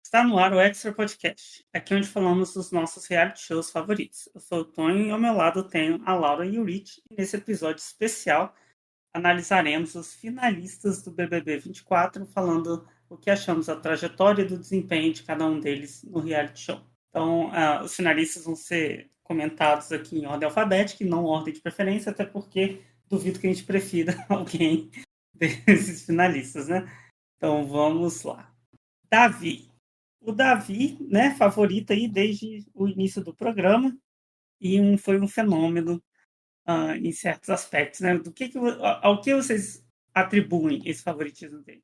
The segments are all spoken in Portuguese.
Está no ar o Extra Podcast, aqui onde falamos dos nossos reality shows favoritos. Eu sou o Tonho e ao meu lado tenho a Laura e o Rich. E nesse episódio especial analisaremos os finalistas do BBB 24, falando o que achamos da trajetória e do desempenho de cada um deles no reality show. Então, os finalistas vão ser comentados aqui em ordem alfabética e não ordem de preferência, até porque duvido que a gente prefira alguém desses finalistas, né? Então, vamos lá. Davi. O Davi, né, favorito aí desde o início do programa e foi um fenômeno em certos aspectos, né? Ao que vocês atribuem esse favoritismo dele?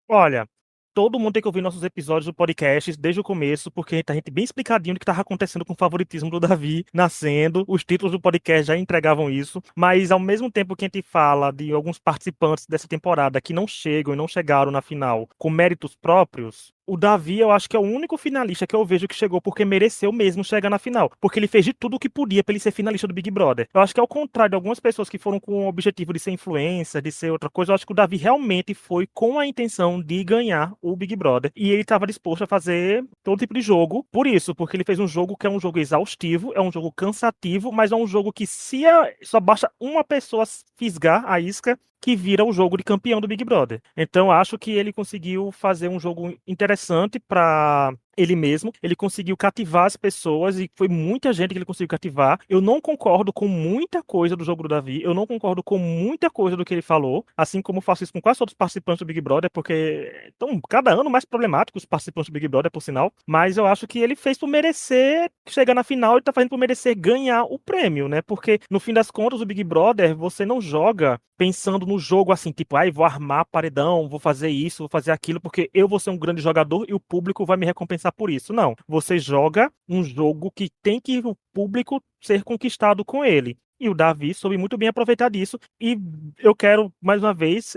Olha, todo mundo tem que ouvir nossos episódios do podcast desde o começo, porque a gente bem explicadinho do que estava acontecendo com o favoritismo do Davi nascendo. Os títulos do podcast já entregavam isso, mas ao mesmo tempo que a gente fala de alguns participantes dessa temporada que não chegam e não chegaram na final com méritos próprios, o Davi, eu acho que é o único finalista que eu vejo que chegou porque mereceu mesmo chegar na final. Porque ele fez de tudo o que podia pra ele ser finalista do Big Brother. Eu acho que ao contrário de algumas pessoas que foram com o objetivo de ser influencer, de ser outra coisa, eu acho que o Davi realmente foi com a intenção de ganhar o Big Brother. E ele estava disposto a fazer todo tipo de jogo por isso, porque ele fez um jogo que é um jogo exaustivo, é um jogo cansativo, mas é um jogo que só basta uma pessoa fisgar a isca que vira o jogo de campeão do Big Brother. Então, acho que ele conseguiu fazer um jogo interessante para ele mesmo. Ele conseguiu cativar as pessoas e foi muita gente que ele conseguiu cativar. Eu não concordo com muita coisa do jogo do Davi, eu não concordo com muita coisa do que ele falou, assim como faço isso com quase todos os participantes do Big Brother, porque estão cada ano mais problemáticos os participantes do Big Brother, por sinal. Mas eu acho que ele fez por merecer chegar na final e tá fazendo por merecer ganhar o prêmio, né? Porque no fim das contas, o Big Brother, você não joga pensando no jogo assim, tipo, ai, vou armar paredão, vou fazer isso, vou fazer aquilo, porque eu vou ser um grande jogador e o público vai me recompensar por isso. Não. Você joga um jogo que tem que o público ser conquistado com ele. E o Davi soube muito bem aproveitar disso. E eu quero, mais uma vez,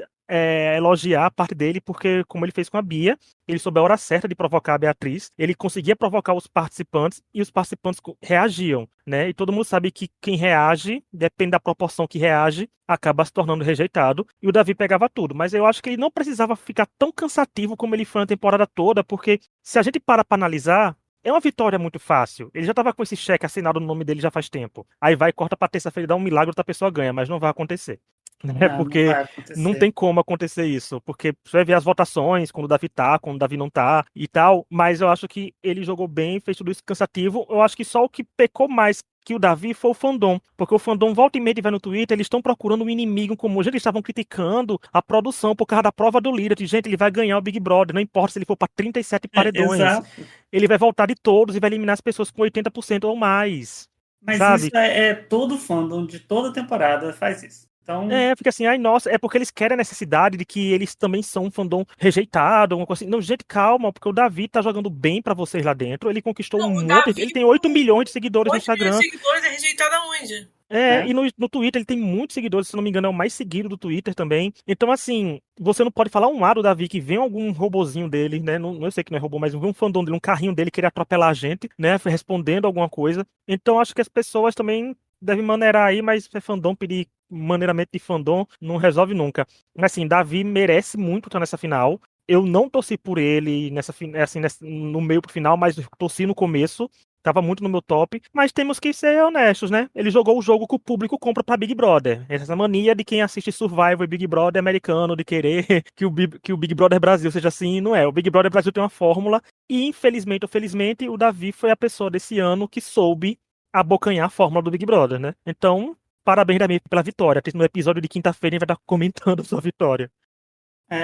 elogiar a parte dele, porque, como ele fez com a Bia, ele soube a hora certa de provocar a Beatriz, ele conseguia provocar os participantes e os participantes reagiam, né? E todo mundo sabe que quem reage, depende da proporção que reage, acaba se tornando rejeitado. E o Davi pegava tudo, mas eu acho que ele não precisava ficar tão cansativo como ele foi na temporada toda, porque se a gente para analisar, é uma vitória muito fácil. Ele já estava com esse cheque assinado no nome dele já faz tempo. Aí vai, corta pra terça-feira e dá um milagre, outra pessoa ganha, mas não vai acontecer. Né? Não Porque vai não tem acontecer. como acontecer isso. Porque você vai ver as votações, quando o Davi tá, quando o Davi não tá e tal. Mas eu acho que ele jogou bem, fez tudo isso cansativo. Eu acho que só o que pecou mais que o Davi foi o fandom. Porque o fandom volta e meia vai no Twitter, eles estão procurando um inimigo em comum. Gente, eles estavam criticando a produção por causa da prova do líder. Gente, ele vai ganhar o Big Brother, não importa se ele for pra 37 paredões. Exato. Ele vai voltar de todos e vai eliminar as pessoas com 80% ou mais. Mas isso Sabe? é todo fandom de toda temporada faz isso. Então, Fica assim, ai, nossa, é porque eles querem a necessidade de que eles também são um fandom rejeitado, alguma coisa assim. Não, gente, calma, porque o Davi tá jogando bem pra vocês lá dentro. Ele conquistou um Não, o monte. Davi Ele tem 8 com milhões de seguidores no 8 milhões de Instagram. seguidores é rejeitado aonde? E né? no Twitter ele tem muitos seguidores, se não me engano, é o mais seguido do Twitter também. Então, assim, você não pode falar um ar do Davi que vem algum robozinho dele, né? Não, eu sei que não é robô, mas vem um fandom dele, um carrinho dele querer atropelar a gente, né? Respondendo alguma coisa. Então, acho que as pessoas também devem maneirar aí, mas é fandom pedir maneiramente de fandom não resolve nunca. Mas, assim, Davi merece muito estar nessa final. Eu não torci por ele assim, no meio pro final, mas torci no começo. Tava muito no meu top, mas temos que ser honestos, né? Ele jogou o jogo que o público compra pra Big Brother. Essa mania de quem assiste Survivor e Big Brother americano, de querer que o Big Brother Brasil seja assim, não é. O Big Brother Brasil tem uma fórmula e, infelizmente ou felizmente, o Davi foi a pessoa desse ano que soube abocanhar a fórmula do Big Brother, né? Então, parabéns, Davi, pela vitória. No episódio de quinta-feira a gente vai estar comentando a sua vitória.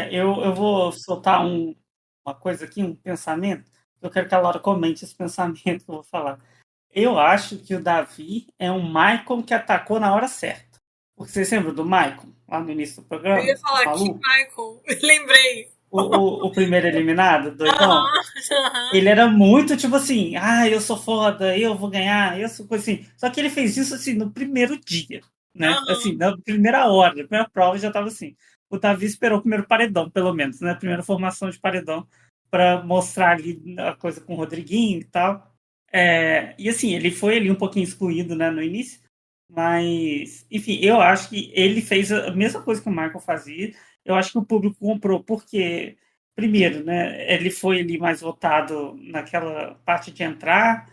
Eu vou soltar uma coisa aqui, um pensamento. Eu quero que a Laura comente esse pensamento que eu vou falar. Eu acho que o Davi é um Michael que atacou na hora certa. Porque vocês lembram do Michael, lá no início do Eu ia programa? O falar que maluco? Michael. Lembrei. O primeiro eliminado, doidão? Aham, aham. Ele era muito tipo assim, eu sou foda, eu vou ganhar, eu sou coisa assim. Só que ele fez isso assim no primeiro dia, né? Assim, Aham. na primeira hora, na primeira prova já tava assim. O Davi esperou o primeiro paredão, pelo menos, né? A primeira formação de paredão para mostrar ali a coisa com o Rodriguinho e tal. E assim, ele foi ali um pouquinho excluído, né, no início, mas enfim, eu acho que ele fez a mesma coisa que o Michael fazia. Eu acho que o público comprou porque primeiro, né? Ele foi ali mais votado naquela parte de entrar.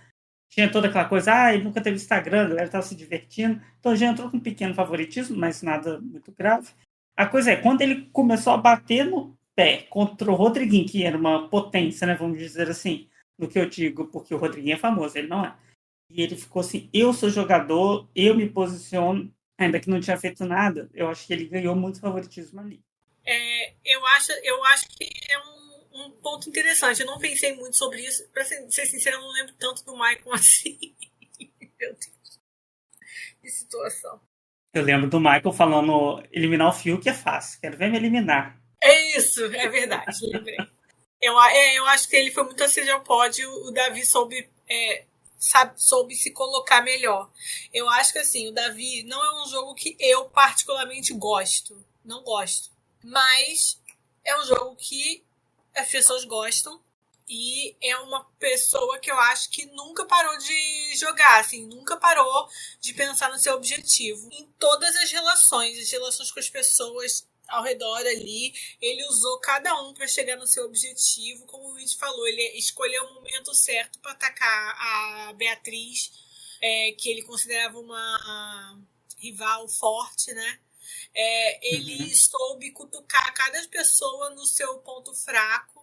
Tinha toda aquela coisa, ele nunca teve Instagram, a galera estava se divertindo. Então já entrou com um pequeno favoritismo, mas nada muito grave. A coisa é, quando ele começou a bater no pé contra o Rodriguinho, que era uma potência, né? Vamos dizer assim, no que eu digo, porque o Rodriguinho é famoso, ele não é. E ele ficou assim, eu sou jogador, eu me posiciono, ainda que não tinha feito nada, eu acho que ele ganhou muito favoritismo ali. Eu acho que é um ponto interessante. Eu não pensei muito sobre isso. Pra ser sincero, eu não lembro tanto do Michael assim. Meu Deus. Que situação. Eu lembro do Michael falando eliminar o Fiuk é fácil, quero ver me eliminar. É isso, é verdade, lembrei. Eu acho que ele foi muito acima ao pódio. O Davi soube se colocar melhor. Eu acho que assim, o Davi não é um jogo que eu particularmente gosto. Não gosto. Mas é um jogo que as pessoas gostam. E é uma pessoa que eu acho que nunca parou de jogar, assim, nunca parou de pensar no seu objetivo. Em todas as relações com as pessoas ao redor ali, ele usou cada um para chegar no seu objetivo. Como o Luiz falou, ele escolheu o momento certo para atacar a Beatriz, que ele considerava uma rival forte, né? Ele soube cutucar cada pessoa no seu ponto fraco.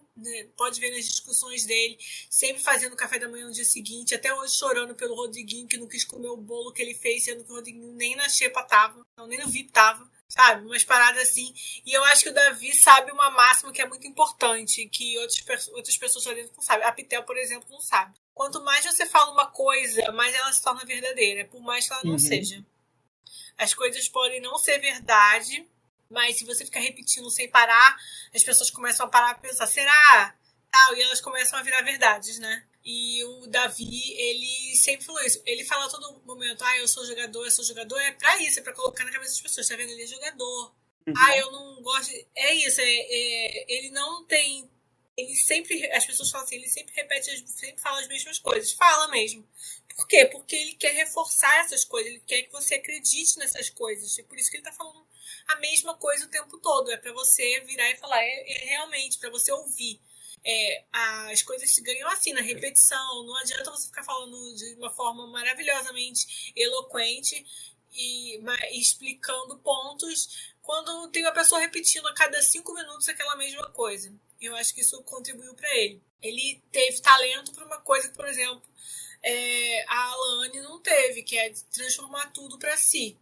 Pode ver nas discussões dele, sempre fazendo café da manhã no dia seguinte, até hoje chorando pelo Rodriguinho, que não quis comer o bolo que ele fez, sendo que o Rodriguinho nem na xepa tava, não, nem no VIP tava, sabe? Umas paradas assim. E eu acho que o Davi sabe uma máxima que é muito importante, que outras pessoas lá dentro não sabem. A Pitel, por exemplo, não sabe. Quanto mais você fala uma coisa, mais ela se torna verdadeira, por mais que ela não seja. As coisas podem não ser verdade, mas se você ficar repetindo sem parar, as pessoas começam a parar a pensar, será? Tal, e elas começam a virar verdades, né? E o Davi, ele sempre falou isso. Ele fala a todo momento, eu sou jogador, é pra isso, é pra colocar na cabeça das pessoas, tá vendo? Ele é jogador. Eu não gosto... É isso, ele não tem... Ele sempre... As pessoas falam assim, ele sempre repete, sempre fala as mesmas coisas. Fala mesmo. Por quê? Porque ele quer reforçar essas coisas, ele quer que você acredite nessas coisas. É por isso que ele tá falando a mesma coisa o tempo todo. É pra você virar e falar, realmente, pra você ouvir. As coisas se ganham assim, na repetição. Não adianta você ficar falando de uma forma maravilhosamente eloquente e explicando pontos quando tem uma pessoa repetindo a cada 5 minutos aquela mesma coisa. Eu acho que isso contribuiu para ele. Ele teve talento para uma coisa que, por exemplo, a Alane não teve, que é transformar tudo para si.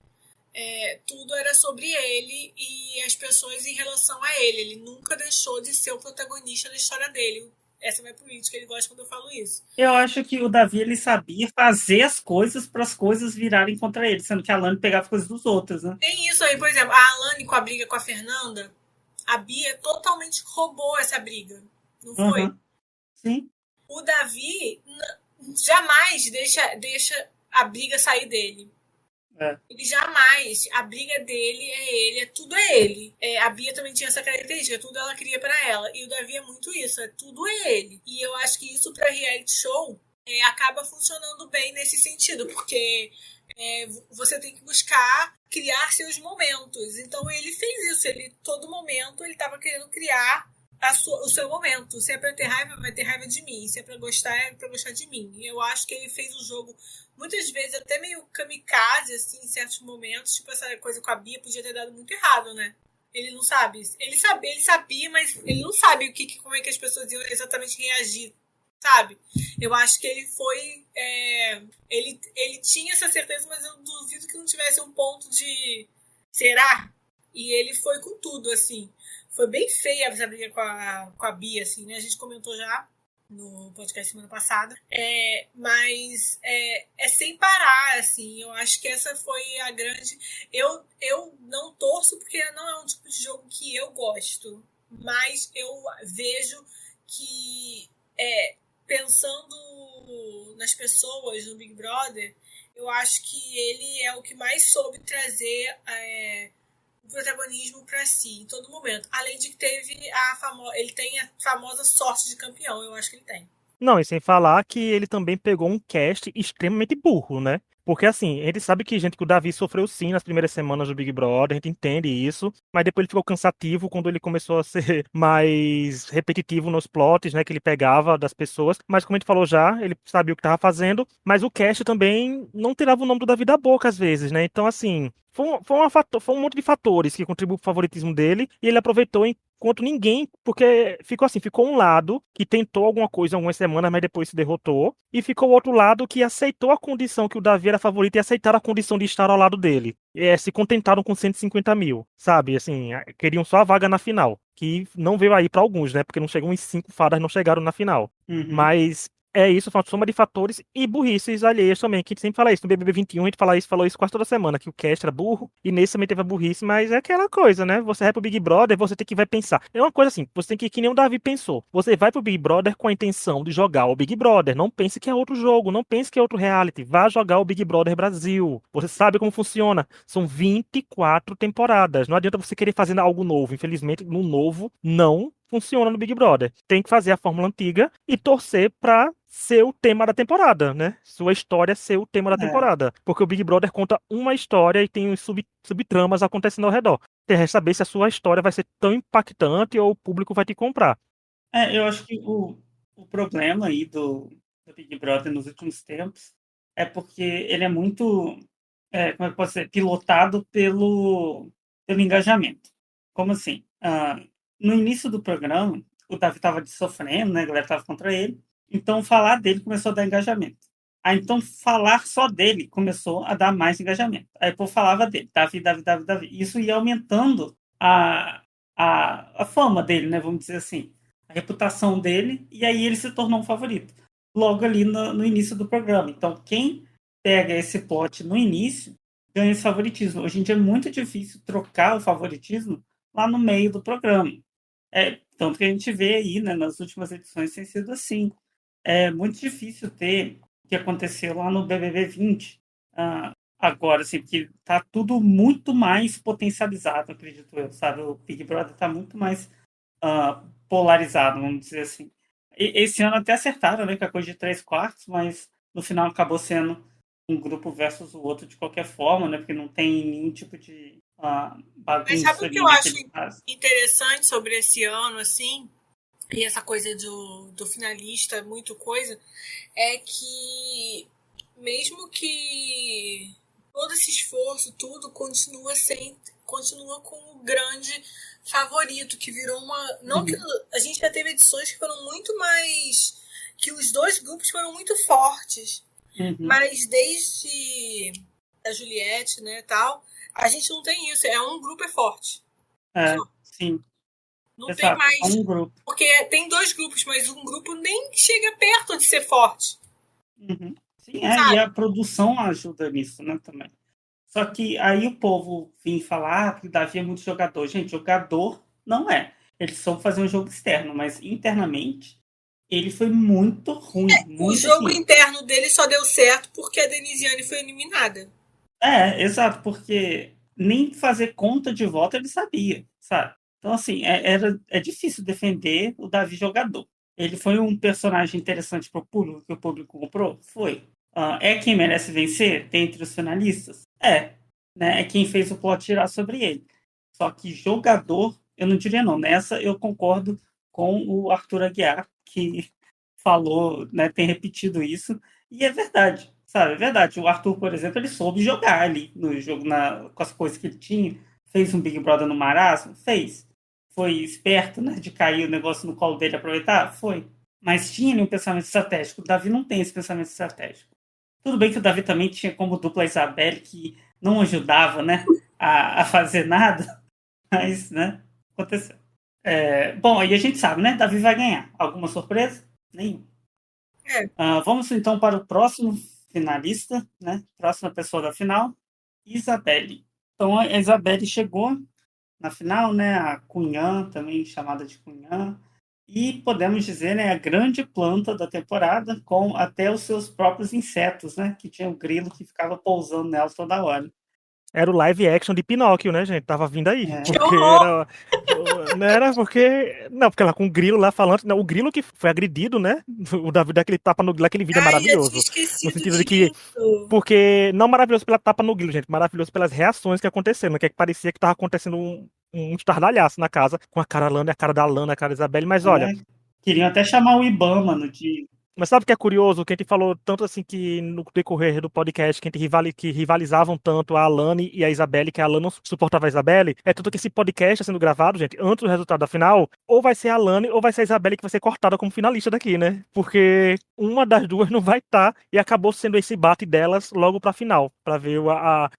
Tudo era sobre ele e as pessoas em relação a ele. Ele nunca deixou de ser o protagonista da história dele. Essa é a minha política, ele gosta quando eu falo isso. Eu acho que o Davi, ele sabia fazer as coisas para as coisas virarem contra ele, sendo que a Alane pegava coisas dos outros, né? Tem isso aí, por exemplo, a Alane com a briga com a Fernanda, a Bia totalmente roubou essa briga, não foi? Sim. O Davi jamais deixa a briga sair dele. Ele jamais, a briga dele é ele, tudo é ele. A Bia também tinha essa característica, tudo ela queria pra ela. E o Davi é muito isso, tudo é ele. E eu acho que isso pra reality show acaba funcionando bem nesse sentido, porque você tem que buscar criar seus momentos. Então ele fez isso, todo momento ele estava querendo criar o seu momento. Se é pra ter raiva, vai ter raiva de mim. Se é pra gostar, é pra gostar de mim. E eu acho que ele fez o jogo muitas vezes até meio kamikaze, assim, em certos momentos. Tipo, essa coisa com a Bia podia ter dado muito errado, né? Ele não sabe. Ele sabia, mas ele não sabe como é que as pessoas iam exatamente reagir, sabe? Eu acho que ele foi... ele tinha essa certeza, mas eu duvido que não tivesse um ponto de... Será? E ele foi com tudo, assim. Foi bem feia essa briga com a Bia, assim, né? A gente comentou já no podcast semana passada. Mas sem parar, assim. Eu acho que essa foi a grande... Eu não torço porque não é um tipo de jogo que eu gosto. Mas eu vejo que, pensando nas pessoas no Big Brother, eu acho que ele é o que mais soube trazer... o protagonismo para si em todo momento. Além de que ele tem a famosa sorte de campeão, eu acho que ele tem. Não, e sem falar que ele também pegou um cast extremamente burro, né? Porque assim, a gente sabe que o Davi sofreu sim nas primeiras semanas do Big Brother, a gente entende isso, mas depois ele ficou cansativo quando ele começou a ser mais repetitivo nos plots, né, que ele pegava das pessoas. Mas como a gente falou já, ele sabia o que estava fazendo, mas o cast também não tirava o nome do Davi da boca às vezes, né? Então assim, foi um monte de fatores que contribuiu pro favoritismo dele e ele aproveitou enquanto ninguém, porque ficou um lado que tentou alguma coisa algumas semanas, mas depois se derrotou, e ficou o outro lado que aceitou a condição que o Davi era favorito e aceitaram a condição de estar ao lado dele. Se contentaram com 150 mil, sabe? Assim, queriam só a vaga na final, que não veio aí pra alguns, né? Porque não chegou em 5 fadas, não chegaram na final. Uhum. Mas é isso, foi uma soma de fatores e burrices alheias também, que a gente sempre fala isso. No BBB 21 a gente falou isso quase toda semana, que o cast era burro, e nesse também teve a burrice, mas é aquela coisa, né? Você vai pro Big Brother, você tem que vai pensar. É uma coisa assim, você tem que ir que nem o Davi pensou. Você vai pro Big Brother com a intenção de jogar o Big Brother. Não pense que é outro jogo, não pense que é outro reality. Vá jogar o Big Brother Brasil. Você sabe como funciona. São 24 temporadas. Não adianta você querer fazer algo novo. Infelizmente, no novo, não funciona no Big Brother. Tem que fazer a fórmula antiga e torcer pra ser o tema da temporada, né? Sua história ser o tema da temporada. Porque o Big Brother conta uma história e tem os subtramas acontecendo ao redor. Tem que saber se a sua história vai ser tão impactante ou o público vai te comprar. Eu acho que o problema aí do Big Brother nos últimos tempos é porque ele é muito, como é que pode ser, pilotado pelo engajamento. Como assim? No início do programa, o Davi estava sofrendo, né? A galera estava contra ele. Então, falar dele começou a dar engajamento. Aí, então, falar só dele começou a dar mais engajamento. Aí, o povo falava dele, Davi, Davi, Davi, Davi. Isso ia aumentando a fama dele, né? Vamos dizer assim. A reputação dele. E aí, ele se tornou um favorito. Logo ali no início do programa. Então, quem pega esse plot no início ganha esse favoritismo. Hoje em dia é muito difícil trocar o favoritismo lá no meio do programa. Tanto que a gente vê aí, né, nas últimas edições tem sido assim. É muito difícil ter o que aconteceu lá no BBB 20. Agora, assim, porque tá tudo muito mais potencializado, acredito eu, sabe? O Big Brother tá muito mais polarizado, vamos dizer assim. Esse ano até acertaram, né, com a coisa de 3/4, mas no final acabou sendo um grupo versus o outro de qualquer forma, né? Porque não tem nenhum tipo de bagunça. Mas sabe o que ali eu acho naquele caso. interessante sobre esse ano, assim, e essa coisa do finalista, muito coisa, é que mesmo que todo esse esforço, tudo continua com o grande favorito, que virou uma. Não que a gente já teve edições que foram muito mais. Que os dois grupos foram muito fortes. Mas desde a Juliette, né, tal, a gente não tem isso. É um grupo é forte. Sim. Não tem mais. Um grupo. Porque tem dois grupos, mas um grupo nem chega perto de ser forte. Sim, e a produção ajuda nisso, né, também. Só que aí o povo vem falar que o Davi é muito jogador. Gente, jogador não é. Eles só fazer um jogo externo, mas internamente ele foi muito ruim. O jogo interno dele só deu certo porque a Denisiane foi eliminada. Exato, porque nem fazer conta de voto ele sabia, sabe? Então, assim, é difícil defender o Davi jogador. Ele foi um personagem interessante para o público, que o público comprou? Foi. É quem merece vencer dentre os finalistas? Né? É quem fez o plot tirar sobre ele. Só que jogador, eu não diria não. Nessa eu concordo com o Arthur Aguiar, que falou, né, tem repetido isso, e é verdade, sabe? É verdade. O Arthur, por exemplo, ele soube jogar ali no jogo, com as coisas que ele tinha. Fez um Big Brother no marasmo? Fez. Foi esperto, né, de cair o negócio no colo dele e aproveitar? Foi. Mas tinha ali um pensamento estratégico. O Davi não tem esse pensamento estratégico. Tudo bem que o Davi também tinha como dupla a Isabelle, que não ajudava, né, a fazer nada, mas, né, aconteceu. Bom, aí a gente sabe, né, Davi vai ganhar. Alguma surpresa? Nenhuma. Vamos então para o próximo finalista, né, próxima pessoa da final, Isabelle. Então a Isabelle chegou na final, né, a Cunhã, também chamada de Cunhã, e podemos dizer, né, a grande planta da temporada, com até os seus próprios insetos, né, que tinha o grilo que ficava pousando nela toda hora. Era o live action de Pinóquio, né, gente? Tava vindo aí. Porque Não era porque. Não, porque ela com o grilo lá falando. Não, o grilo que foi agredido, né? O Davi daquele tapa no grilo, aquele vídeo é Ai, eu tinha maravilhoso. No esquecido sentido de que. disso. Porque. Não maravilhoso pela tapa no grilo, gente. Maravilhoso pelas reações que aconteceram. Que parecia que tava acontecendo um estardalhaço na casa. Com a cara Lana, a cara da Lana, a cara da Isabelle. Mas olha. Queriam até chamar o Ibama no dia. Mas sabe o que é curioso? Que a gente falou tanto assim que no decorrer do podcast que a gente que rivalizavam tanto a Alane e a Isabelle, que a Alane não suportava a Isabelle. É tanto que esse podcast está sendo gravado, gente, antes do resultado da final, ou vai ser a Alane ou vai ser a Isabelle que vai ser cortada como finalista daqui, né? Porque uma das duas não vai estar e acabou sendo esse bate delas logo pra final, pra ver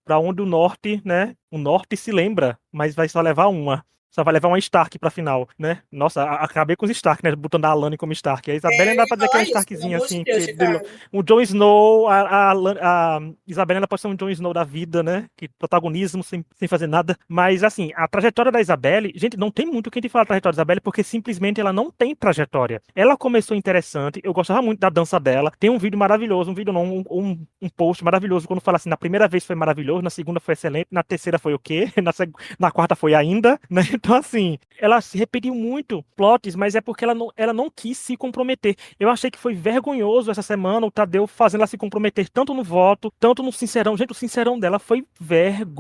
pra onde o norte, né? O norte se lembra, mas vai só levar uma. Só vai levar uma Stark pra final, né? Nossa, acabei com os Stark, né? Botando a Alane como Stark. A Isabelle Eu ainda ia dá pra dizer que é falar uma isso, pelo Starkzinha, amor de assim, Deus, porque Ricardo. o Jon Snow, a Isabelle ainda pode ser um Jon Snow da vida, né? Que protagonismo sem fazer nada. Mas, assim, a trajetória da Isabelle, gente, não tem muito o que a gente falar da trajetória da Isabelle, porque simplesmente ela não tem trajetória. Ela começou interessante, eu gostava muito da dança dela. Tem um vídeo maravilhoso, um vídeo não, um post maravilhoso, quando fala assim, na primeira vez foi maravilhoso, na segunda foi excelente, na terceira foi o quê? Na quarta foi ainda, né? Então, assim, ela se repetiu muito plots, mas é porque ela não quis se comprometer. Eu achei que foi vergonhoso essa semana o Tadeu fazendo ela se comprometer tanto no voto, tanto no Sincerão. Gente, o Sincerão dela foi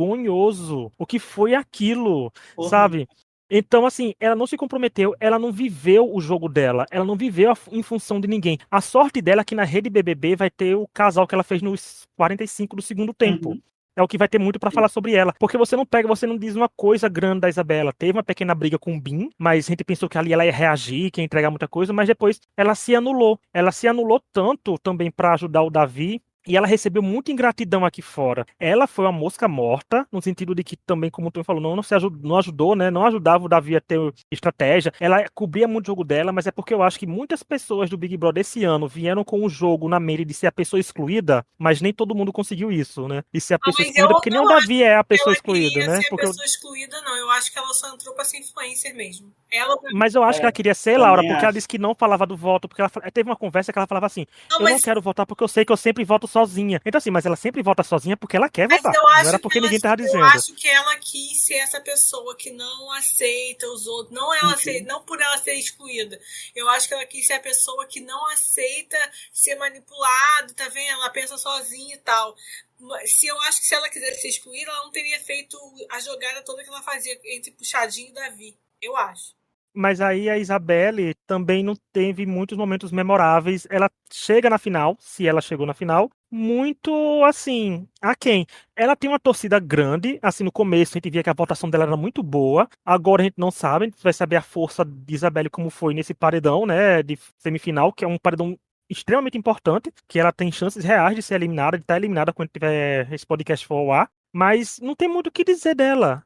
vergonhoso. O que foi aquilo, Horrível. sabe? Então, assim, ela não se comprometeu, ela não viveu o jogo dela, ela não viveu em função de ninguém. A sorte dela é que na rede BBB vai ter o casal que ela fez nos 45 do segundo tempo. Uhum. É o que vai ter muito pra falar sobre ela. Porque você não pega, você não diz uma coisa grande da Isabela. Teve uma pequena briga com o Bin, mas a gente pensou que ali ela ia reagir, que ia entregar muita coisa, mas depois ela se anulou. Ela se anulou tanto também pra ajudar o Davi. E ela recebeu muita ingratidão aqui fora. Ela foi uma mosca morta, no sentido de que também, como tu falou, não ajudou, né? Não ajudava o Davi a ter estratégia. Ela cobria muito o jogo dela, mas é porque eu acho que muitas pessoas do Big Brother esse ano vieram com o jogo na mente de ser a pessoa excluída, mas nem todo mundo conseguiu isso, né? De ser a Não, pessoa mas eu excluída, porque nem o não acho Davi é a que pessoa ela excluída, queria né? ser a Porque pessoa excluída, não. Eu acho que ela só entrou pra ser influencer mesmo. Ela, pra mim. Mas eu acho que ela É, queria ser Laura, também porque ela acho. disse que não falava do voto, porque ela teve uma conversa que ela falava assim: Não, eu não quero votar porque eu sei que eu sempre voto sozinha. Então, assim, mas ela sempre vota sozinha porque ela quer mas votar. eu Não era acho que porque ela, ninguém tava eu dizendo. acho que ela quis ser essa pessoa que não aceita os outros, não ela ser, Uhum. não por ela ser excluída. Eu acho que ela quis ser a pessoa que não aceita ser manipulado, tá vendo? Ela pensa sozinha e tal. Se eu acho que se ela quisesse ser excluída, ela não teria feito a jogada toda que ela fazia entre Puxadinho e Davi. Eu acho. Mas aí a Isabelle também não teve muitos momentos memoráveis. Ela chega na final, se ela chegou na final, muito assim, aquém. Ela tem uma torcida grande, assim, no começo a gente via que a votação dela era muito boa. Agora a gente não sabe, a gente vai saber a força de Isabelle como foi nesse paredão, né, de semifinal, que é um paredão extremamente importante, que ela tem chances reais de ser eliminada, de estar eliminada quando tiver esse podcast for ao ar. Mas não tem muito o que dizer dela.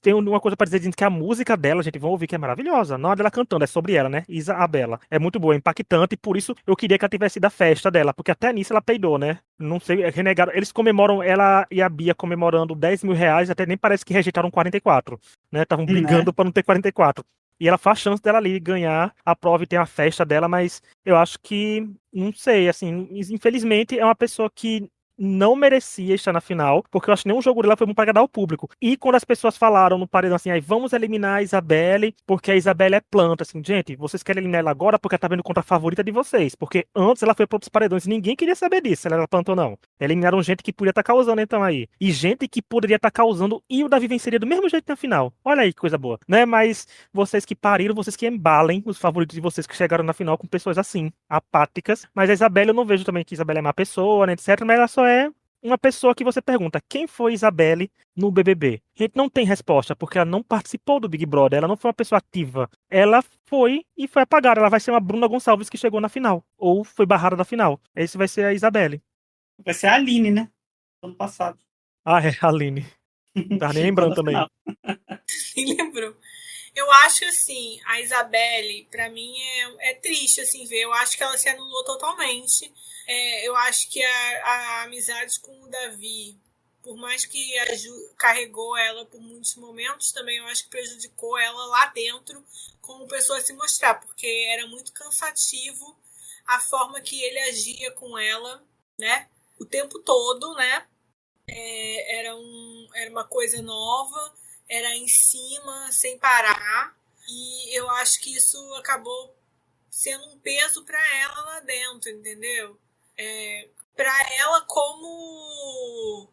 Tem uma coisa pra dizer, dizendo que a música dela, gente, vão ouvir que é maravilhosa. Não é dela cantando, é sobre ela, né? Isabela. É muito boa, é impactante, e por isso eu queria que ela tivesse ido à festa dela, porque até nisso ela peidou, né? Não sei, renegaram. Eles comemoram, ela e a Bia comemorando R$ 10.000, até nem parece que rejeitaram 44, né? Estavam Né? brigando pra não ter 44. E ela faz chance dela ali ganhar a prova e ter a festa dela, mas eu acho que, não sei, assim, infelizmente é uma pessoa que não merecia estar na final, porque eu acho que nenhum jogo dela foi bom para agradar o público. E quando as pessoas falaram no paredão assim, aí vamos eliminar a Isabelle, porque a Isabelle é planta, assim, gente, vocês querem eliminar ela agora porque ela tá vendo contra a favorita de vocês, porque antes ela foi para outros paredões e ninguém queria saber disso, se ela era planta ou não. Eliminaram gente que podia estar causando então aí, e gente que poderia estar causando e o Davi venceria do mesmo jeito na final. Olha aí que coisa boa, né? Mas vocês que pariram, vocês que embalem os favoritos de vocês que chegaram na final com pessoas assim, apáticas. Mas a Isabelle eu não vejo também que a Isabelle é má pessoa, né, etc. Mas ela só é uma pessoa que você pergunta quem foi Isabelle no BBB. A gente não tem resposta, porque ela não participou do Big Brother, ela não foi uma pessoa ativa. Ela foi e foi apagada. Ela vai ser uma Bruna Gonçalves que chegou na final, ou foi barrada da final. Esse vai ser a Isabelle. Vai ser a Aline, né? Ano passado. Ah, é, a Aline. Tava nem Chegou lembrando na também. final. Me lembrou. Eu acho assim, a Isabelle, pra mim, é triste assim ver. Eu acho que ela se anulou totalmente. Eu acho que a amizade com o Davi, por mais que carregou ela por muitos momentos, também eu acho que prejudicou ela lá dentro como pessoa a se mostrar, porque era muito cansativo a forma que ele agia com ela, né? O tempo todo, né? Era uma coisa nova, era em cima, sem parar. E eu acho que isso acabou sendo um peso para ela lá dentro, entendeu? Para ela como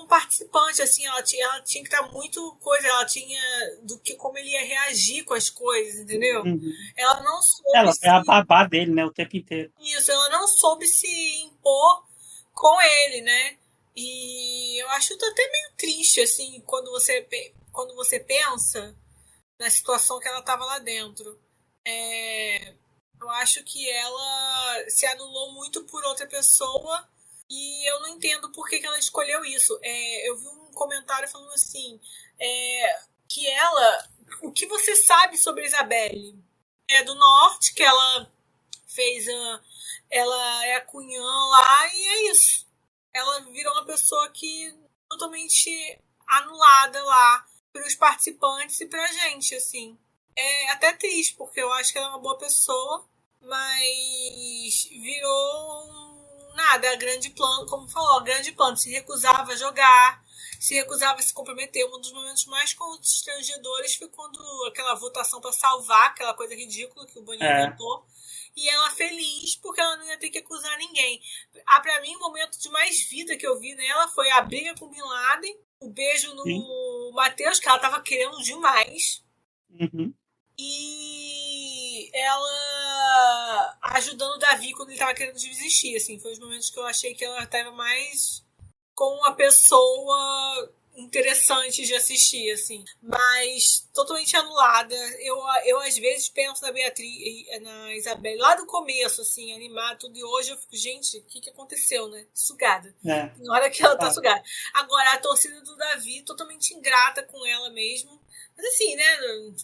participante, assim, ela tinha que estar muito coisa, ela tinha do que como ele ia reagir com as coisas, entendeu? Uhum. Ela não soube Ela foi a babá dele, né, o tempo inteiro. isso, ela não soube se impor com ele, né? E eu acho até meio triste, assim, quando você pensa na situação que ela estava lá dentro. Eu acho que ela se anulou muito por outra pessoa e eu não entendo por que ela escolheu isso. Eu vi um comentário falando assim, que ela... O que você sabe sobre a Isabelle? É do norte, que ela fez ela é a cunhã lá e é isso. Ela virou uma pessoa que totalmente anulada lá para os participantes e pra gente, assim. É até triste, porque eu acho que ela é uma boa pessoa, mas virou nada, a grande plano, como falou, a grande plano, se recusava a jogar, se recusava a se comprometer. Um dos momentos mais constrangedores foi quando aquela votação para salvar, aquela coisa ridícula que o Boninho inventou, e ela feliz porque ela não ia ter que acusar ninguém. Pra mim, o momento de mais vida que eu vi nela foi a briga com o Bin Laden, o beijo no Matheus, que ela tava querendo demais. Uhum. E ela ajudando o Davi quando ele tava querendo desistir, assim. Foi os momentos que eu achei que ela tava mais com uma pessoa interessante de assistir, assim. Mas totalmente anulada. Eu às vezes penso na Beatriz, na Isabelle, lá do começo, assim, animada, tudo. E hoje eu fico, gente, o que aconteceu, né? Sugada. Na hora que ela tá sugada. Agora, a torcida do Davi, totalmente ingrata com ela mesmo. Mas assim, né?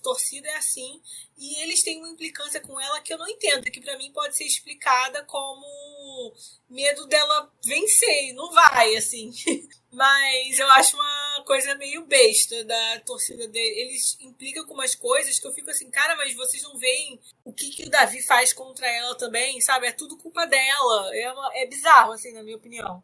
Torcida é assim. E eles têm uma implicância com ela que eu não entendo, que pra mim pode ser explicada como medo dela vencer. Não vai, assim. Mas eu acho uma coisa meio besta da torcida dele. Eles implicam com umas coisas que eu fico assim, cara, mas vocês não veem o que o Davi faz contra ela também, sabe? É tudo culpa dela. É bizarro, assim, na minha opinião.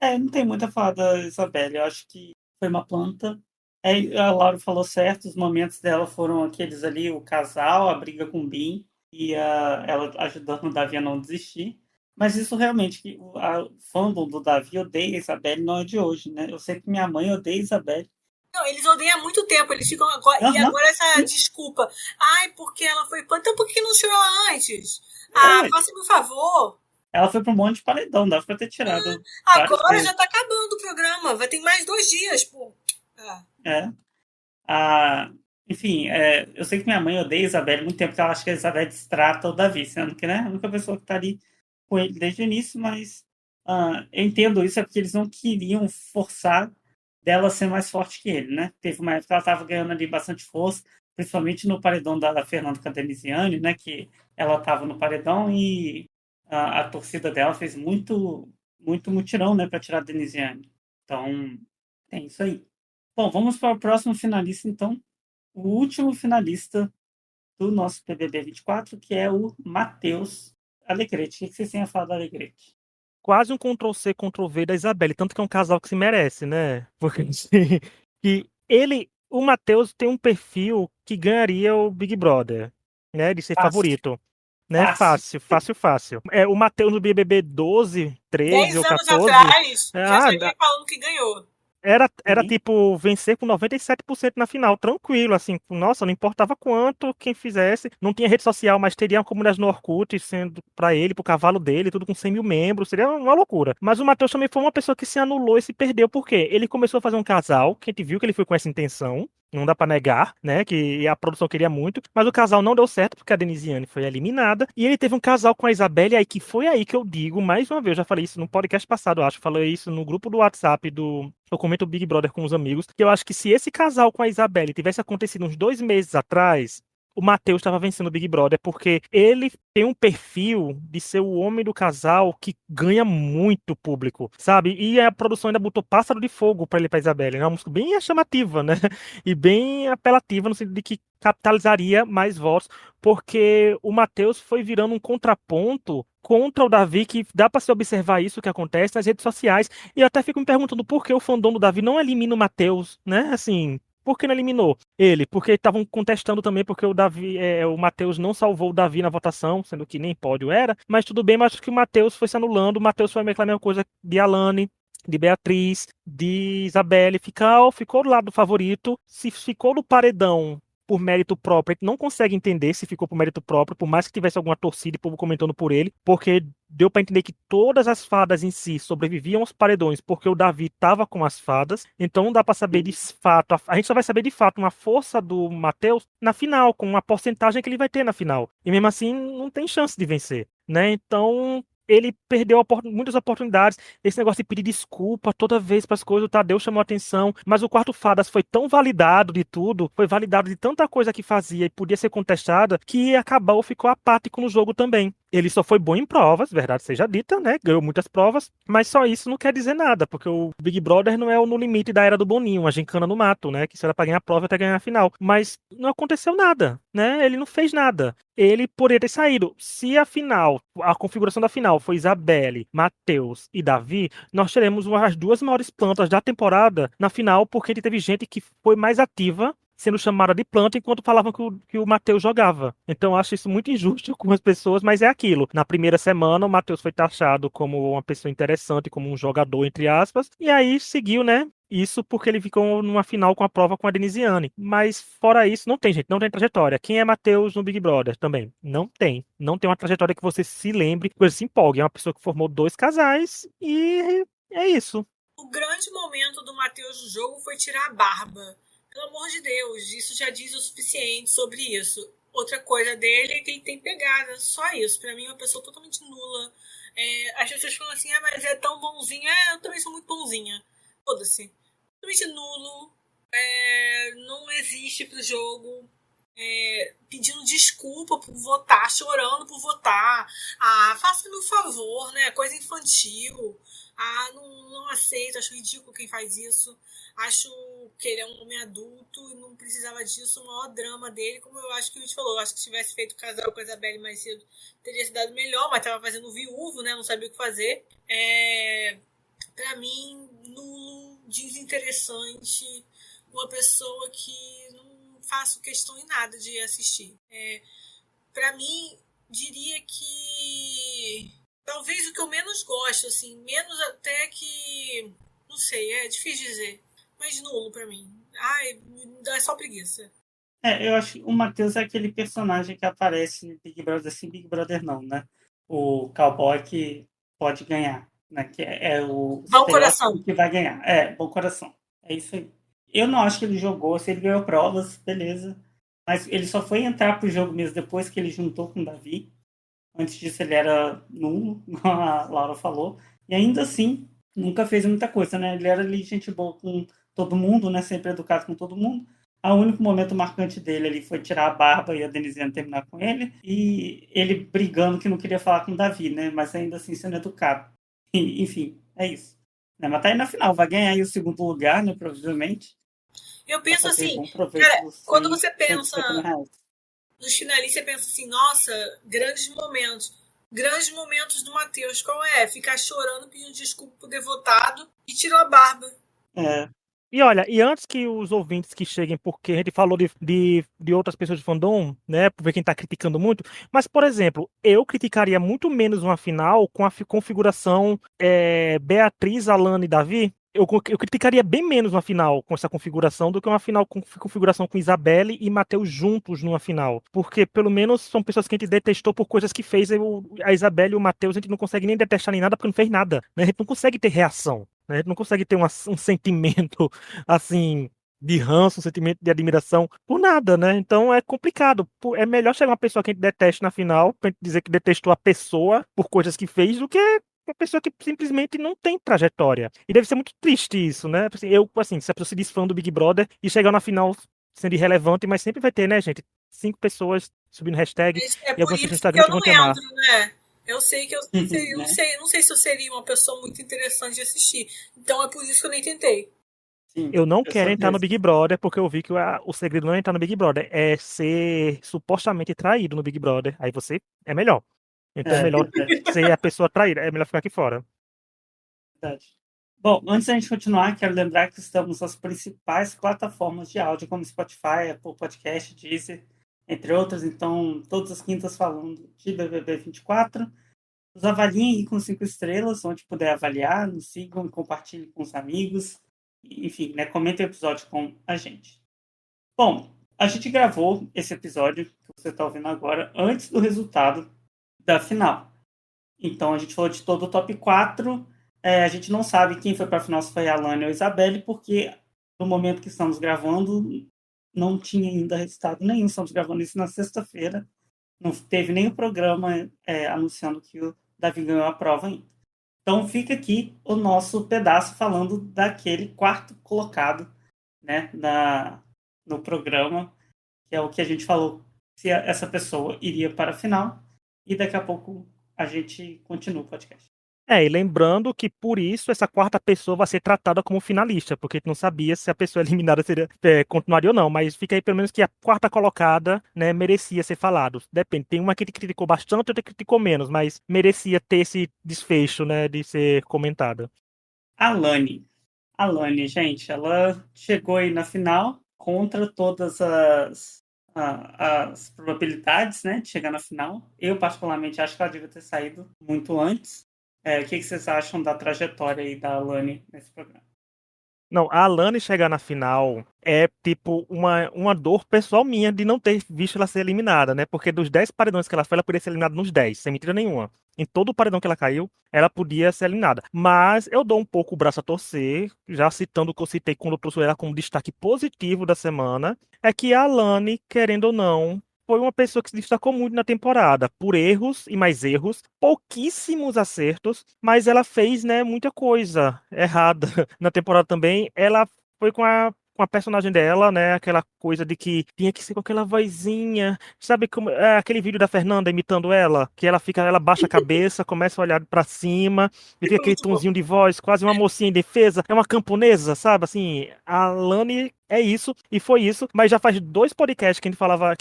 Não tem muito a falar da Isabelle. Eu acho que foi uma planta. A Laura falou certo, os momentos dela foram aqueles ali, o casal, a briga com o Bin e ela ajudando o Davi a não desistir. Mas isso realmente, que a fandom do Davi odeia a Isabelle, não é de hoje, né? Eu sei que minha mãe odeia a Isabelle. Não, eles odeiam há muito tempo, eles ficam agora. E agora essa desculpa. Ai, porque ela foi planta, então por que não tirou ela antes? Faça-me um favor. Ela foi para um monte de paredão, dava pra ter tirado. Agora já tá acabando o programa, vai ter mais 2 dias, pô. Enfim, eu sei que minha mãe odeia a Isabelle há muito tempo, porque ela acha que a Isabelle destrata o Davi, sendo que, né, a única pessoa que tá ali com ele desde o início, mas eu entendo isso, é porque eles não queriam forçar dela ser mais forte que ele, né? Teve uma época que ela estava ganhando ali bastante força, principalmente no paredão da Fernanda Candenisiani, né, que ela estava no paredão e a torcida dela fez muito mutirão, né, para tirar a Denisiane. Então, tem isso aí. Bom, vamos para o próximo finalista, então. O último finalista do nosso BBB 24, que é o Matheus Alegrete. O que vocês têm a falar do Alegrete? Quase um Ctrl-C, Ctrl-V da Isabelle, tanto que é um casal que se merece, né? Porque assim, que o Matheus tem um perfil que ganharia o Big Brother, né? De ser favorito. Né? Fácil. O Matheus no BBB 12, 13 ou 14... 10 anos atrás, já sairia falando que ganhou. Era tipo, vencer com 97% na final, tranquilo, assim, nossa, não importava quanto quem fizesse, não tinha rede social, mas teria uma comunidade no Orkut, sendo pra ele, pro cavalo dele, tudo com 100 mil membros, seria uma loucura. Mas o Matheus também foi uma pessoa que se anulou e se perdeu, por quê? Ele começou a fazer um casal, que a gente viu que ele foi com essa intenção, não dá pra negar, né, que a produção queria muito, mas o casal não deu certo, porque a Denisiane foi eliminada, e ele teve um casal com a Isabelle, aí que foi aí que eu digo, mais uma vez, eu já falei isso no podcast passado, acho, falei isso no grupo do WhatsApp eu comento o Big Brother com os amigos, que eu acho que se esse casal com a Isabelle tivesse acontecido uns 2 meses atrás, o Matheus estava vencendo o Big Brother, porque ele tem um perfil de ser o homem do casal que ganha muito público, sabe? E a produção ainda botou Pássaro de Fogo para ele e pra Isabelle, né? Uma música bem chamativa, né? E bem apelativa, no sentido de que capitalizaria mais votos, porque o Matheus foi virando um contraponto contra o Davi, que dá para se observar isso que acontece nas redes sociais. E eu até fico me perguntando por que o fandom do Davi não elimina o Matheus, né? Assim, Por que não eliminou ele? Porque estavam contestando também, porque o Davi, o Matheus não salvou o Davi na votação, sendo que nem pódio era, mas tudo bem, mas acho que o Matheus foi se anulando, o Matheus foi meio que a mesma coisa de Alane, de Beatriz, de Isabelle, ficou do lado do favorito, se ficou no paredão por mérito próprio, a gente não consegue entender se ficou por mérito próprio, por mais que tivesse alguma torcida e povo comentando por ele, porque deu para entender que todas as fadas em si sobreviviam aos paredões porque o Davi estava com as fadas, então não dá para saber de fato, a gente só vai saber de fato uma força do Matheus na final, com uma porcentagem que ele vai ter na final, e mesmo assim não tem chance de vencer, né? Então ele perdeu muitas oportunidades. Esse negócio de pedir desculpa toda vez para as coisas, o Tadeu chamou a atenção. Mas o Quarto Fadas foi tão validado de tudo, foi validado de tanta coisa que fazia e podia ser contestada, que acabou, ficou apático no jogo também. Ele só foi bom em provas, verdade seja dita, né? Ganhou muitas provas, mas só isso não quer dizer nada, porque o Big Brother não é o No Limite da Era do Boninho, uma gincana no mato, né? Que isso era pra ganhar a prova até ganhar a final. Mas não aconteceu nada, né? Ele não fez nada. Ele poderia ter saído. Se a final, a configuração da final foi Isabelle, Matheus e Davi, nós teremos as duas maiores plantas da temporada na final, porque teve gente que foi mais ativa sendo chamada de planta enquanto falavam que o Matheus jogava. Então eu acho isso muito injusto com as pessoas, mas é aquilo. Na primeira semana, o Matheus foi taxado como uma pessoa interessante, como um jogador, entre aspas, e aí seguiu, né? Isso porque ele ficou numa final com a prova com a Denisiane. Mas fora isso, não tem, gente. Não tem trajetória. Quem é Matheus no Big Brother também? Não tem. Não tem uma trajetória que você se lembre, que você se empolgue. É uma pessoa que formou 2 casais e é isso. O grande momento do Matheus no jogo foi tirar a barba. Pelo amor de Deus, isso já diz o suficiente sobre isso. Outra coisa dele é que ele tem pegada. Só isso. Pra mim, é uma pessoa totalmente nula. As pessoas falam assim, mas é tão bonzinho. Eu também sou muito bonzinha. Foda-se. Totalmente nulo. Não existe pro jogo. Pedindo desculpa por votar, chorando por votar. Faça-me um favor, né? Coisa infantil. Não aceito, acho ridículo quem faz isso. Acho que ele é um homem adulto e não precisava disso. O maior drama dele, como eu acho que o Luiz falou, acho que se tivesse feito casal com a Isabelle mais cedo, teria se dado melhor, mas estava fazendo viúvo, né? Não sabia o que fazer. Pra mim, nulo, desinteressante, uma pessoa que não faço questão em nada de assistir. Pra mim, diria que talvez o que eu menos gosto, assim, menos até que, não sei, é difícil dizer, mas nulo pra mim. É só preguiça. Eu acho que o Matheus é aquele personagem que aparece em Big Brother, assim, Big Brother não, né? O cowboy que pode ganhar, né? Que é o Bom coração. que vai ganhar. Bom coração. É isso aí. Eu não acho que ele jogou, se ele ganhou provas, beleza. Mas ele só foi entrar pro jogo mesmo depois que ele juntou com o Davi. Antes disso ele era nulo, como a Laura falou. E ainda assim, nunca fez muita coisa, né? Ele era ali gente boa com todo mundo, né? Sempre educado com todo mundo. O único momento marcante dele ali foi tirar a barba e a Denisiane terminar com ele. E ele brigando que não queria falar com o Davi, né? Mas ainda assim sendo educado. Enfim, é isso. Mas tá aí na final, vai ganhar aí o segundo lugar, né? Provavelmente. Eu penso assim, cara, quando você pensa nos finalistas, você pensa assim, nossa, grandes momentos do Matheus, qual é? Ficar chorando, pedindo desculpa por ter votado e tirou a barba. E olha, e antes que os ouvintes que cheguem, porque a gente falou de outras pessoas de fandom, né, por ver quem tá criticando muito, mas, por exemplo, eu criticaria muito menos uma final com a configuração Beatriz, Alane e Davi. Eu criticaria bem menos uma final com essa configuração do que uma final com configuração com Isabelle e Matheus juntos numa final. Porque, pelo menos, são pessoas que a gente detestou por coisas que fez. A Isabelle e o Matheus, a gente não consegue nem detestar nem nada porque não fez nada. Né? A gente não consegue ter reação. Né? A gente não consegue ter um sentimento, assim, de ranço, um sentimento de admiração por nada, né? Então é complicado. É melhor chegar uma pessoa que a gente detesta na final, pra gente dizer que detestou a pessoa por coisas que fez, do que uma pessoa que simplesmente não tem trajetória. E deve ser muito triste isso, né? Assim, se a pessoa se diz fã do Big Brother e chegar na final sendo irrelevante, mas sempre vai ter, né, gente? 5 pessoas subindo hashtag e algumas pessoas no Instagram que vão te amar. Né? Eu sei que não sei se eu seria uma pessoa muito interessante de assistir. Então é por isso que eu nem tentei. Eu não quero entrar no Big Brother porque eu vi que o segredo não é entrar no Big Brother, é ser supostamente traído no Big Brother. Aí você é melhor. Então é melhor ser a pessoa traída, é melhor ficar aqui fora. Verdade. Bom, antes da gente continuar, quero lembrar que estamos nas principais plataformas de áudio, como Spotify, Apple Podcast, Deezer, entre outras. Então, todas as quintas falando de BBB 24. Nos avaliem aí com 5 estrelas, onde puder avaliar, nos sigam e compartilhem com os amigos. Enfim, né, comentem o episódio com a gente. Bom, a gente gravou esse episódio que você está ouvindo agora antes do resultado da final. Então, a gente falou de todo o top 4. A gente não sabe quem foi para a final, se foi a Alane ou a Isabelle, porque no momento que estamos gravando, não tinha ainda resultado nenhum. Estamos gravando isso na sexta-feira. Não teve nenhum programa anunciando que o Davi ganhou a prova ainda. Então fica aqui o nosso pedaço falando daquele quarto colocado, né, no programa, que é o que a gente falou, se essa pessoa iria para a final. E daqui a pouco a gente continua o podcast. E lembrando que por isso essa quarta pessoa vai ser tratada como finalista, porque a gente não sabia se a pessoa eliminada continuaria ou não, mas fica aí pelo menos que a quarta colocada, né, merecia ser falado. Depende, tem uma que criticou bastante, outra que criticou menos, mas merecia ter esse desfecho, né, de ser comentada. Alane, gente, ela chegou aí na final contra todas as probabilidades, né, de chegar na final. Eu, particularmente, acho que ela devia ter saído muito antes. O que vocês acham da trajetória aí da Alane nesse programa? Não, a Alane chegar na final é tipo uma dor pessoal minha de não ter visto ela ser eliminada, né? Porque dos 10 paredões que ela foi, ela poderia ser eliminada nos 10, sem mentira nenhuma. Em todo o paredão que ela caiu, ela podia ser eliminada. Mas eu dou um pouco o braço a torcer, já citando o que eu citei quando eu trouxe ela como destaque positivo da semana, é que a Alane, querendo ou não, foi uma pessoa que se destacou muito na temporada, por erros e mais erros, pouquíssimos acertos, mas ela fez, né, muita coisa errada na temporada também. Ela foi com a personagem dela, né, aquela coisa de que tinha que ser com aquela vozinha, sabe como é aquele vídeo da Fernanda imitando ela, que ela baixa a cabeça, começa a olhar pra cima, e fica aquele tonzinho de voz, quase uma mocinha indefesa, é uma camponesa, sabe? Assim, a Lani é isso, e foi isso, mas já faz 2 podcasts que a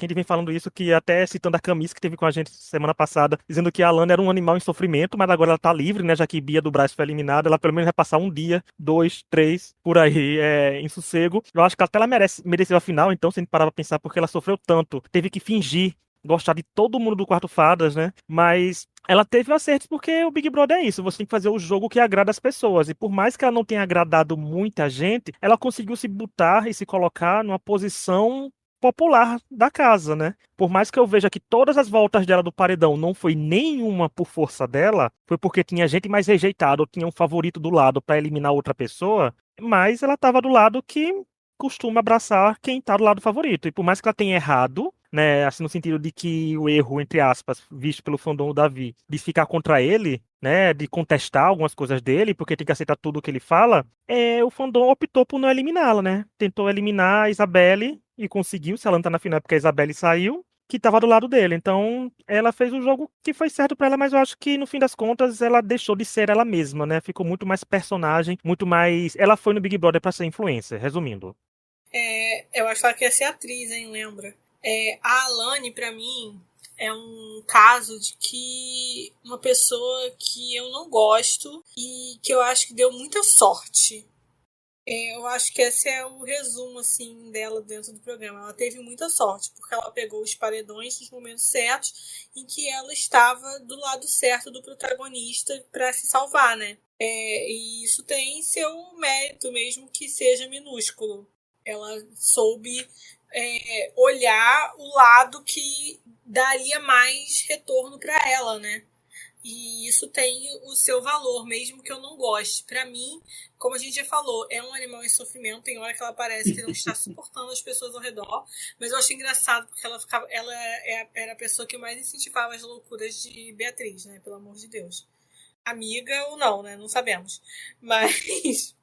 gente vem falando isso, que até citando a Camis, que teve com a gente semana passada, dizendo que a Alana era um animal em sofrimento, mas agora ela tá livre, né, já que Bia do Brás foi eliminada, ela pelo menos vai passar 1 dia, 2, 3, por aí, em sossego. Eu acho que até ela mereceu a final, então, se a gente parar pra pensar, porque ela sofreu tanto, teve que fingir gostar de todo mundo do Quarto Fadas, né? Mas ela teve acertos porque o Big Brother é isso, você tem que fazer o jogo que agrada as pessoas. E por mais que ela não tenha agradado muita gente, ela conseguiu se botar e se colocar numa posição popular da casa, né? Por mais que eu veja que todas as voltas dela do paredão não foi nenhuma por força dela, foi porque tinha gente mais rejeitada ou tinha um favorito do lado para eliminar outra pessoa, mas ela estava do lado que costuma abraçar quem tá do lado favorito. E por mais que ela tenha errado, né, assim no sentido de que o erro, entre aspas, visto pelo fandom do Davi, de ficar contra ele, né, de contestar algumas coisas dele, porque tem que aceitar tudo o que ele fala, o fandom optou por não eliminá-la, né? Tentou eliminar a Isabelle e conseguiu, se ela não tá na final porque a Isabelle saiu, que tava do lado dele. Então, ela fez o jogo que foi certo pra ela, mas eu acho que no fim das contas ela deixou de ser ela mesma, né? Ficou muito mais personagem, muito mais. Ela foi no Big Brother pra ser influencer, resumindo. Eu achava que ia ser atriz, hein? Lembra? A Alane, pra mim, é um caso de que uma pessoa que eu não gosto e que eu acho que deu muita sorte. Eu acho que esse é o resumo assim dela dentro do programa. Ela teve muita sorte, porque ela pegou os paredões nos momentos certos em que ela estava do lado certo do protagonista para se salvar, né? E isso tem seu mérito, mesmo que seja minúsculo. Ela soube olhar o lado que daria mais retorno para ela, né? E isso tem o seu valor, mesmo que eu não goste. Para mim, como a gente já falou, é um animal em sofrimento. Tem hora que ela parece que não está suportando as pessoas ao redor. Mas eu acho engraçado porque ela era a pessoa que mais incentivava as loucuras de Beatriz, né? Pelo amor de Deus. Amiga ou não, né? Não sabemos. Mas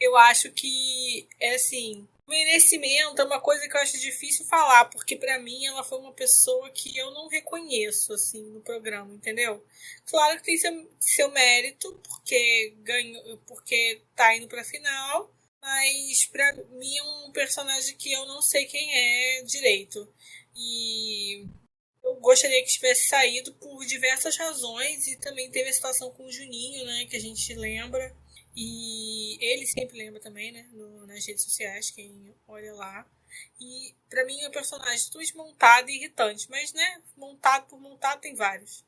eu acho que é assim. Merecimento é uma coisa que eu acho difícil falar, porque pra mim ela foi uma pessoa que eu não reconheço assim no programa, entendeu? Claro que tem seu mérito, porque ganhou, porque tá indo pra final, mas pra mim é um personagem que eu não sei quem é direito. E eu gostaria que tivesse saído por diversas razões, e também teve a situação com o Juninho, né, que a gente lembra. E ele sempre lembra também, né? Nas redes sociais, quem olha lá. E pra mim é um personagem totalmente montado e irritante. Mas, né? Montado por montado tem vários.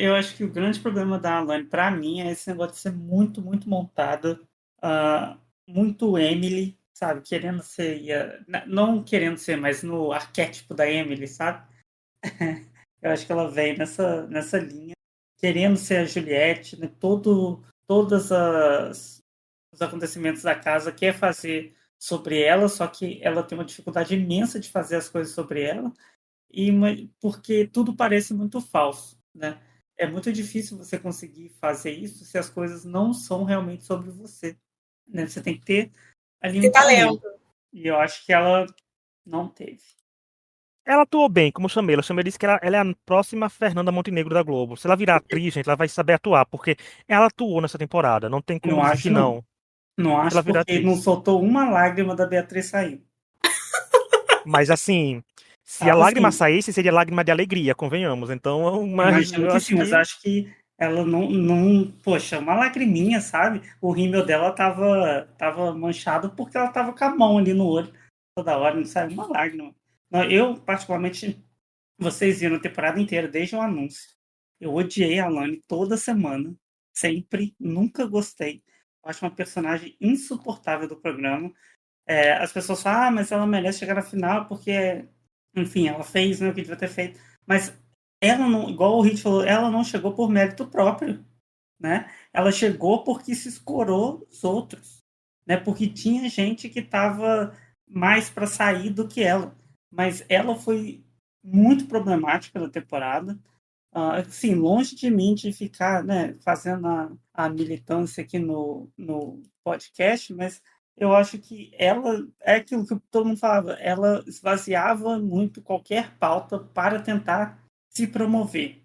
Eu acho que o grande problema da Alane, pra mim, é esse negócio de ser muito, muito montada, muito Emily, sabe? Querendo ser, não querendo ser, mas no arquétipo da Emily, sabe? Eu acho que ela vem nessa linha, querendo ser a Juliette, né? Todos os acontecimentos da casa quer fazer sobre ela, só que ela tem uma dificuldade imensa de fazer as coisas sobre ela, porque tudo parece muito falso, né? É muito difícil você conseguir fazer isso se as coisas não são realmente sobre você, né? Você tem que ter ali Tem um talento. talento. E eu acho que ela não teve. Ela atuou bem, como eu chamei. Ela disse que ela é a próxima Fernanda Montenegro da Globo. Se ela virar atriz, gente, ela vai saber atuar, porque ela atuou nessa temporada. Não tem como Não dizer que acho, não. não. Não Se ela acho virar porque não atriz. soltou uma lágrima da Beatriz saindo. Mas assim, se a Tava lágrima assim, saísse, seria lágrima de alegria, convenhamos. Então, mas imagino eu que acho sim, mas que acho que ela não, poxa, uma lagriminha, sabe? O rímel dela tava manchado porque ela tava com a mão ali no olho toda hora, não saiu uma lágrima. Não, eu, particularmente, vocês viram a temporada inteira, desde o anúncio. Eu odiei a Alane toda semana, sempre, nunca gostei. Acho uma personagem insuportável do programa. As pessoas falam, mas ela merece chegar na final porque, enfim, ela fez, né, o que devia ter feito. Mas ela não, igual o Hit falou, ela não chegou por mérito próprio, né? Ela chegou porque se escorou os outros, né? Porque tinha gente que estava mais para sair do que ela. Mas ela foi muito problemática na temporada. Assim, longe de mim de ficar, né, fazendo a militância aqui no podcast, mas eu acho que ela é aquilo que todo mundo falava, ela esvaziava muito qualquer pauta para tentar se promover.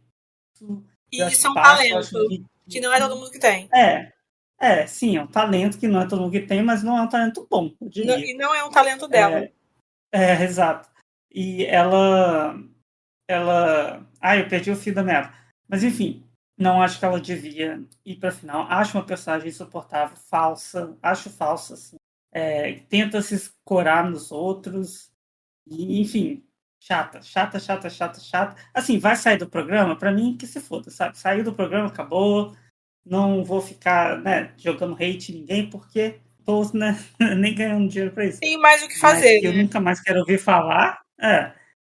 Eu E acho isso é um baixo, eu acho talento que não é todo ridículo. mundo que tem. Sim, é um talento que não é todo mundo que tem, mas não é um talento bom, eu diria. E não é um talento dela. Exato. E eu perdi o fio da meada. Mas enfim, não acho que ela devia ir para a final. Acho uma personagem insuportável, falsa. Acho falsa, assim. Tenta se escorar nos outros. E, enfim, chata, chata, chata, chata, chata. Assim, vai sair do programa? Para mim, que se foda, sabe? Saiu do programa, acabou. Não vou ficar, né, jogando hate em ninguém, porque tô, né, nem ganhando dinheiro para isso. Tem mais o que Mas fazer, que eu né? nunca mais quero ouvir falar.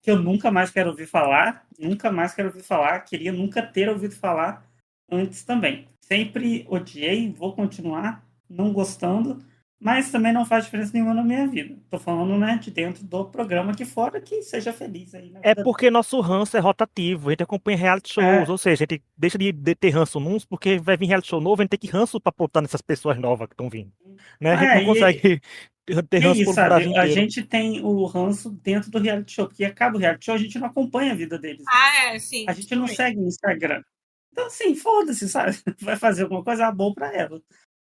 Que eu nunca mais quero ouvir falar. Nunca mais quero ouvir falar. Queria nunca ter ouvido falar antes também. Sempre odiei, vou continuar não gostando, mas também não faz diferença nenhuma na minha vida. Tô falando, né, de dentro do programa, que fora que seja feliz aí na é vida. porque nosso ranço é rotativo. A gente acompanha reality shows, É, ou seja, a gente deixa de ter ranço nuns porque vai vir reality show novo, a gente tem que ranço pra botar nessas pessoas novas que estão vindo. Né? A gente não e, consegue ter e é ranço isso, por sabe? Brasil A inteiro. gente tem o ranço dentro do reality show, porque acaba o reality show, a gente não acompanha a vida deles. Ah, é, A sim, gente não totalmente. segue no Instagram. Então, assim, foda-se, sabe? Vai fazer alguma coisa boa para ela.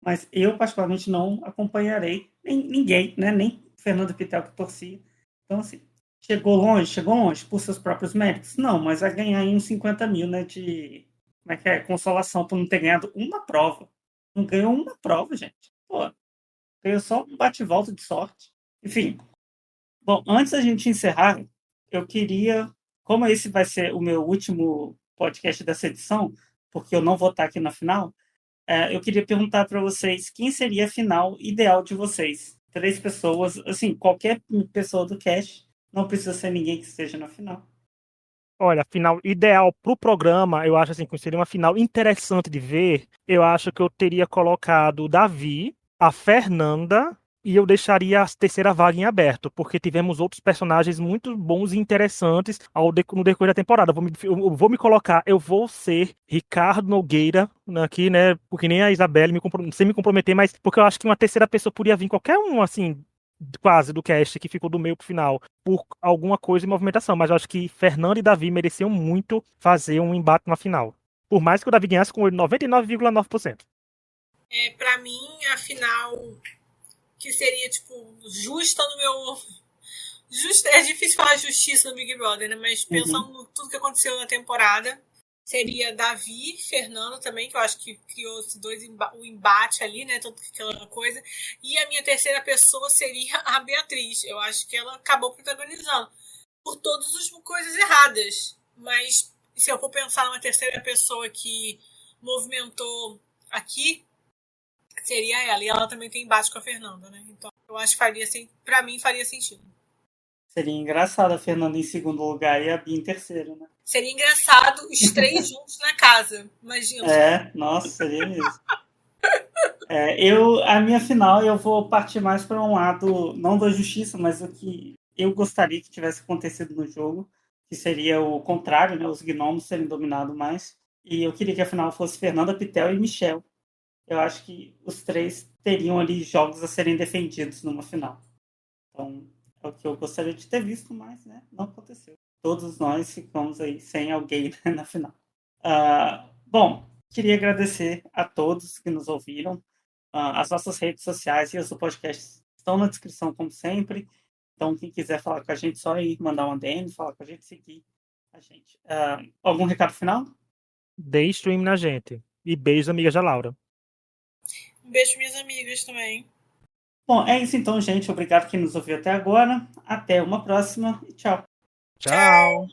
Mas eu, particularmente, não acompanharei ninguém, né? Nem Fernando Pitel que torcia. Então, assim, chegou longe por seus próprios méritos? Não, mas vai ganhar aí uns 50 mil, né? De, como é que é? Consolação por não ter ganhado uma prova. Não ganhou uma prova, gente. Pô, ganhou só um bate-volta de sorte. Enfim, bom, antes da gente encerrar, eu queria, como esse vai ser o meu último podcast dessa edição, porque eu não vou estar aqui na final, eu queria perguntar para vocês quem seria a final ideal de vocês. 3 pessoas, assim, qualquer pessoa do cast, não precisa ser ninguém que esteja na final. Olha, final ideal pro programa, eu acho assim, que seria uma final interessante de ver. Eu acho que eu teria colocado o Davi, a Fernanda e eu deixaria a terceira vaga em aberto, porque tivemos outros personagens muito bons e interessantes no decorrer da temporada. Eu vou me colocar, eu vou ser Ricardo Nogueira aqui, né? Porque nem a Isabelle sem me comprometer, mas porque eu acho que uma terceira pessoa podia vir qualquer um, assim, quase do cast que ficou do meio pro final por alguma coisa de movimentação, mas eu acho que Fernando e Davi mereciam muito fazer um embate na final. Por mais que o Davi ganhasse com 99,9%. Pra mim, a final que seria, tipo, justa no meu. É difícil falar justiça no Big Brother, né? Mas Uhum. pensando no tudo que aconteceu na temporada, seria Davi, Fernando também, que eu acho que criou-se o embate ali, né? Toda aquela coisa. E a minha terceira pessoa seria a Beatriz. Eu acho que ela acabou protagonizando por todas as coisas erradas. Mas se eu for pensar numa terceira pessoa que movimentou aqui, seria ela. E ela também tem embate com a Fernanda, né? Então eu acho que pra mim faria sentido. Seria engraçado a Fernanda em segundo lugar e a Bia em terceiro, né? Seria engraçado os três juntos na casa. Imagina. Nossa, seria mesmo. A minha final, eu vou partir mais para um lado, não da justiça, mas o que eu gostaria que tivesse acontecido no jogo, que seria o contrário, né? Os gnomos serem dominados mais. E eu queria que a final fosse Fernanda, Pitel e Michel. Eu acho que os três teriam ali jogos a serem defendidos numa final. Então, é o que eu gostaria de ter visto, mas né, não aconteceu. Todos nós ficamos aí sem alguém na final. Bom, queria agradecer a todos que nos ouviram. As nossas redes sociais e os do podcast estão na descrição, como sempre. Então, quem quiser falar com a gente, só ir mandar um DM, falar com a gente, seguir a gente. Algum recado final? Dê stream na gente. E beijos, amigas da Laura. Um beijo, minhas amigas também. Bom, é isso então, gente. Obrigado quem nos ouviu até agora. Até uma próxima e tchau. Tchau.